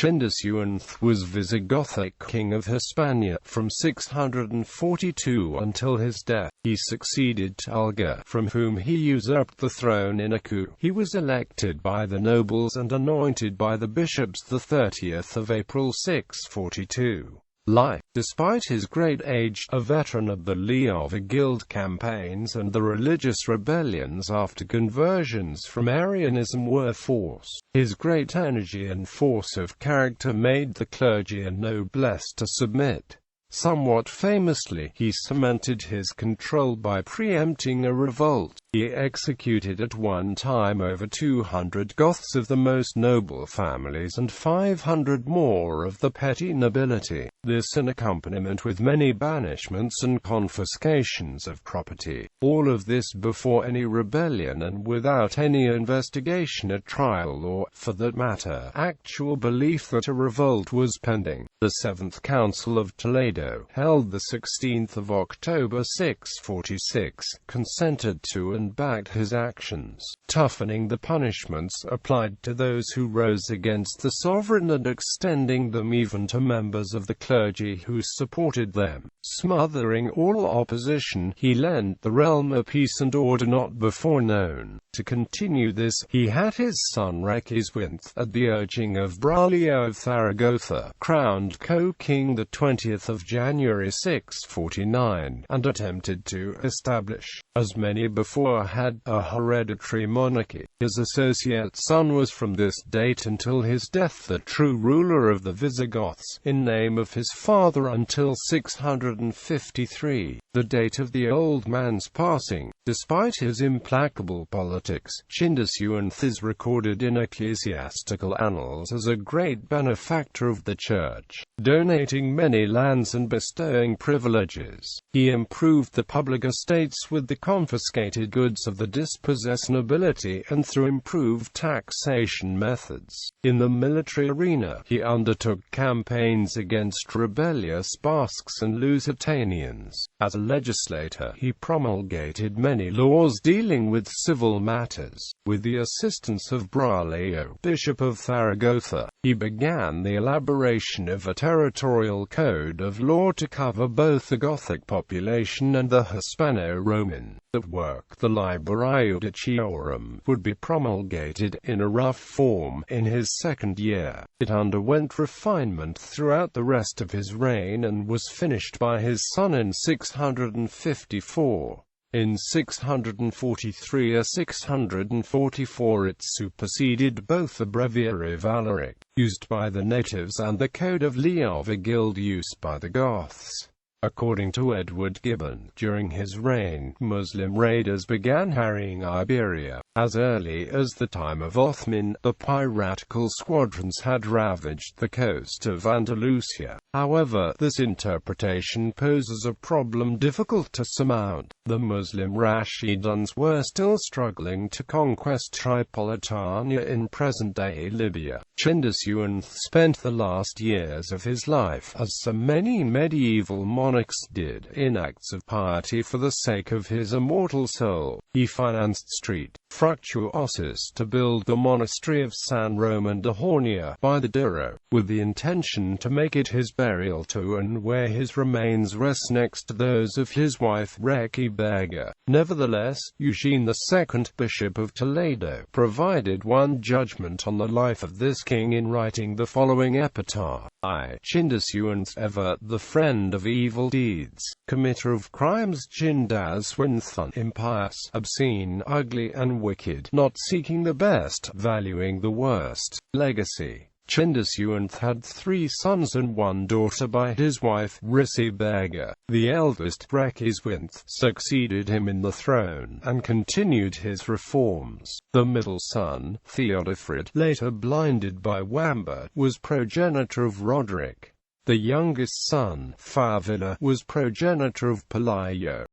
Chindasuinth was Visigothic King of Hispania from 642 until his death. He succeeded Tulga, from whom he usurped the throne in a coup. He was elected by the nobles and anointed by the bishops the 30th of April 642. Life. Despite his great age, a veteran of the Visigothic campaigns and the religious rebellions after conversions from Arianism were force. His great energy and force of character made the clergy and noblesse to submit. Somewhat famously, he cemented his control by preempting a revolt. He executed at one time over 200 Goths of the most noble families and 500 more of the petty nobility. This in accompaniment with many banishments and confiscations of property. All of this before any rebellion and without any investigation at trial or, for that matter, actual belief that a revolt was pending. The Seventh Council of Toledo, held the 16th of October 646, consented to and backed his actions, toughening the punishments applied to those who rose against the sovereign and extending them even to members of the clergy who supported them. Smothering all opposition, he lent the realm a peace and order not before known. To continue this, he had his son Visigothic, at the urging of Braulio of Zaragoza, crowned co-king the 20th of January 649, and attempted to establish, as many before had, a hereditary monarchy. His associate son was from this date until his death the true ruler of the Visigoths, in name of his father until 653, the date of the old man's passing. Despite his implacable politics, Chindasuinth is recorded in ecclesiastical annals as a great benefactor of the church, donating many lands and bestowing privileges. He improved the public estates with the confiscated goods of the dispossessed nobility and through improved taxation methods. In the military arena, he undertook campaigns against rebellious Basques and Lusitanians. As a legislator, he promulgated many laws dealing with civil matters. With the assistance of Braulio, Bishop of Zaragoza, he began the elaboration of a territorial code of law to cover both the Gothic population and the Hispano-Roman. That work, the Liberae Audiciorum, would be promulgated, in a rough form, in his second year. It underwent refinement throughout the rest of his reign and was finished by his son in 654. In 643 or 644 it superseded both the Breviary Valeric, used by the natives, and the Code of Leovigild used by the Goths. According to Edward Gibbon, during his reign, Muslim raiders began harrying Iberia. As early as the time of Othman, the piratical squadrons had ravaged the coast of Andalusia. However, this interpretation poses a problem difficult to surmount. The Muslim Rashidun were still struggling to conquest Tripolitania in present-day Libya. Chindasuinth spent the last years of his life, as so many medieval monarchs did, in acts of piety for the sake of his immortal soul. He financed St. Fructuosus to build the monastery of San Roman de Hornia by the Douro, with the intention to make it his burial tomb, where his remains rest next to those of his wife Berga. Nevertheless, Eugene II, Bishop of Toledo, provided one judgment on the life of this king in writing the following epitaph: I, Chindasuinth, ever the friend of evil deeds, committer of crimes, Chindasuinth, impious, obscene, ugly and wicked, not seeking the best, valuing the worst. Legacy. Chindasuinth had 3 sons and 1 daughter by his wife, Berga. The eldest, Visigothic, succeeded him in the throne, and continued his reforms. The middle son, Theodefrid, later blinded by Wamba, was progenitor of Roderick. The youngest son, Favila, was progenitor of Pelayo.